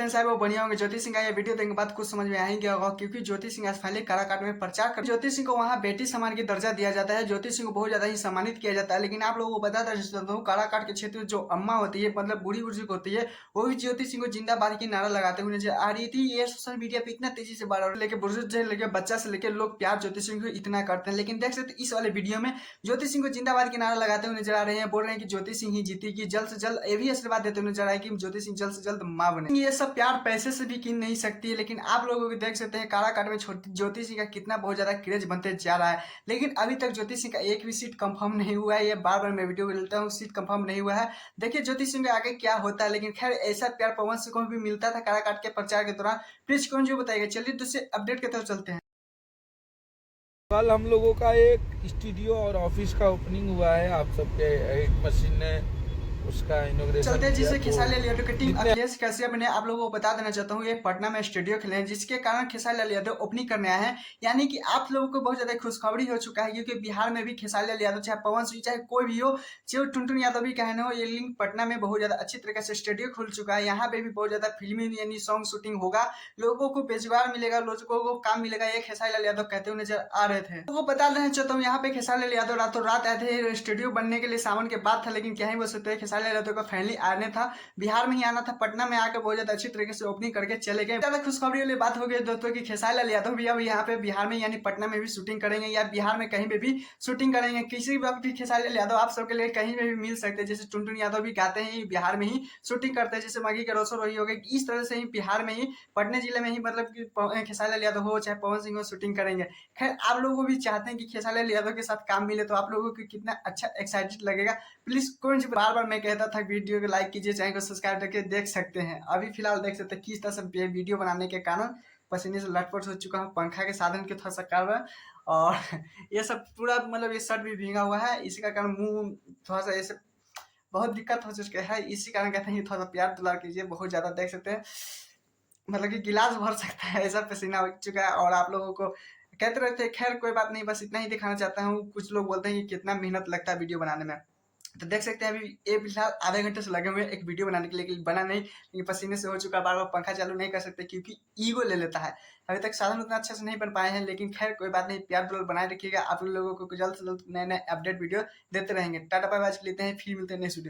साहब वो बढ़िया होंगे। ज्योति सिंह का ये वीडियो देखने के बाद कुछ समझ में आएंगे होगा, क्योंकि ज्योति सिंह आज पहले काराकाट में प्रचार कर ज्योति सिंह को वहाँ बेटी सम्मान की दर्जा दिया जाता है। ज्योति सिंह को बहुत ज्यादा ही सम्मानित किया जाता है। लेकिन आप लोगों को बताता चलता हूँ, काराकाट के क्षेत्र में जो अम्मा होती है, मतलब बूढ़ी बुजुर्ग होती है, वो भी ज्योति सिंह को जिंदाबाद की नारा लगाते हुए नजर आ रही थी। ये सोशल मीडिया पे इतना तेजी से बढ़ रहा है, लेके बुजुर्ग से लेके बच्चा से लेके लोग प्यार ज्योति सिंह को इतना करते हैं। लेकिन देख सकते इस वाले वीडियो में ज्योति सिंह को जिंदाबाद की नारा लगाते हुए नजर आ रहे हैं, बोल रहे हैं कि ज्योति सिंह ही जीतेगी, जल्द से जल्द ये भी आशीर्वाद देते हुए नजर आ रहा है कि ज्योति सिंह जल्द से जल्द मां बने। ये सब प्यार पैसे से भी कीन नहीं सकती है। लेकिन आप लोगों को देख सकते हैं काराकाट में ज्योति सिंह का कितना बहुत ज्यादा क्रेज बनते जा रहा है। लेकिन अभी तक ज्योति सिंह का एक भी सीट कंफर्म नहीं हुआ है। ये बार बार मैं वीडियो में लेता हूँ, सीट कंफर्म नहीं हुआ है। देखिए ज्योति सिंह के आगे क्या होता है। लेकिन खैर ऐसा प्यार पवन सिंह को भी मिलता था काराकाट के प्रचार के दौरान। प्लीज कौन जो बताएगा। चलिए दूसरे अपडेट की तरफ चलते हैं। कल हम लोगों का एक स्टूडियो और ऑफिस का ओपनिंग हुआ है। आप सबके एक मशीन ने उसका इनॉग्रेशन चलते जिसे किया। खेसारी लाल यादव की टीम अखिलेश कश्यप ने आप लोगों को बता देना चाहता हूँ, ये पटना में स्टूडियो खेले हैं, जिसके कारण खेसारी लाल यादव ओपनिंग करने आए हैं। यानी कि आप लोगों को बहुत ज्यादा खुशखबरी हो चुका है, क्योंकि बिहार में भी खेसारी लाल यादव चाहे पवन सिंह चाहे कोई भी हो, चाहे टुनटुन यादव भी कहने हो, ये लिंक पटना में बहुत ज्यादा अच्छी तरीके से स्टूडियो खुल चुका है। यहाँ पे भी बहुत ज्यादा फिल्मी यानी सॉन्ग शूटिंग होगा, लोगों को रोजगार मिलेगा, लोगों को काम मिलेगा, ये खेसारी लाल यादव कहते हुए नजर आ रहे थे। वो बता देना चाहता हूँ, यहाँ पे खेसारी लाल यादव रातों रात आए थे। स्टूडियो बनने के लिए सावन के बाद था, लेकिन क्या ही बोल सकते हैं, खेसारी लाल यादव का फैमिली आने था, बिहार में ही आना था, पटना में आकर बहुत ज्यादा अच्छी तरीके से ओपनिंग करके चले गए। ज्यादा खुशखबरी वाली बात हो गई दोस्तों की खेसारी लाल यादव भी अब यहाँ पे बिहार में यानी पटना में भी शूटिंग करेंगे, या बिहार में कहीं पे भी शूटिंग करेंगे। किसी वक्त भी खेसारी लाल यादव आप सबके लिए कहीं पे भी मिल सकते हैं। जैसे टुनटुन यादव भी गाते हैं, बिहार में ही शूटिंग करते हैं, जैसे मगी के रोसो रोही हो गए, इस तरह से ही बिहार में ही पटना जिले में ही मतलब कि खेसारी लाल यादव हो चाहे पवन सिंह हो शूटिंग करेंगे। खैर आप लोगों को भी चाहते हैं कि खेसारी लाल यादव के साथ काम मिले, तो आप लोगों को कितना अच्छा एक्साइटेड लगेगा। प्लीज कौन बार बार मैं कहता था वीडियो को लाइक कीजिए, चैनल को सब्सक्राइब करके देख सकते हैं। अभी फिलहाल देख सकते हैं किस तरह से वीडियो बनाने के कारण पसीने से लटपट हो चुका हूँ, पंखा के साधन के थोड़ा सा कारण, और ये सब पूरा मतलब ये शर्ट भी भींगा हुआ है, इसी का कारण मुंह थोड़ा सा ऐसे बहुत दिक्कत हो चुका है। इसी कारण कहते हैं थोड़ा सा प्यार दुलार कीजिए, बहुत ज्यादा देख सकते हैं मतलब कि गिलास भर सकता है ऐसा पसीना हो चुका है। और आप लोगों को कहते रहते हैं, खैर कोई बात नहीं, बस इतना ही दिखाना चाहता हूँ। कुछ लोग बोलते हैं कि कितना मेहनत लगता है वीडियो बनाने में, तो देख सकते हैं अभी ये फिलहाल आधे घंटे से लगे हुए हैं एक वीडियो बनाने के लिए, बना नहीं, लेकिन पसीने से हो चुका, बार बार पंखा चालू नहीं कर सकते क्योंकि ईगो ले लेता है। अभी तक साधन उतना अच्छे से नहीं बन पाए हैं, लेकिन खैर कोई बात नहीं, प्यार दुलार बनाए रखिएगा। आप लोगों को जल्द से जल्द नए नए अपडेट वीडियो देते रहेंगे। टाटा बाय बाय, लेते हैं, फिर मिलते हैं नेक्स्ट वीडियो।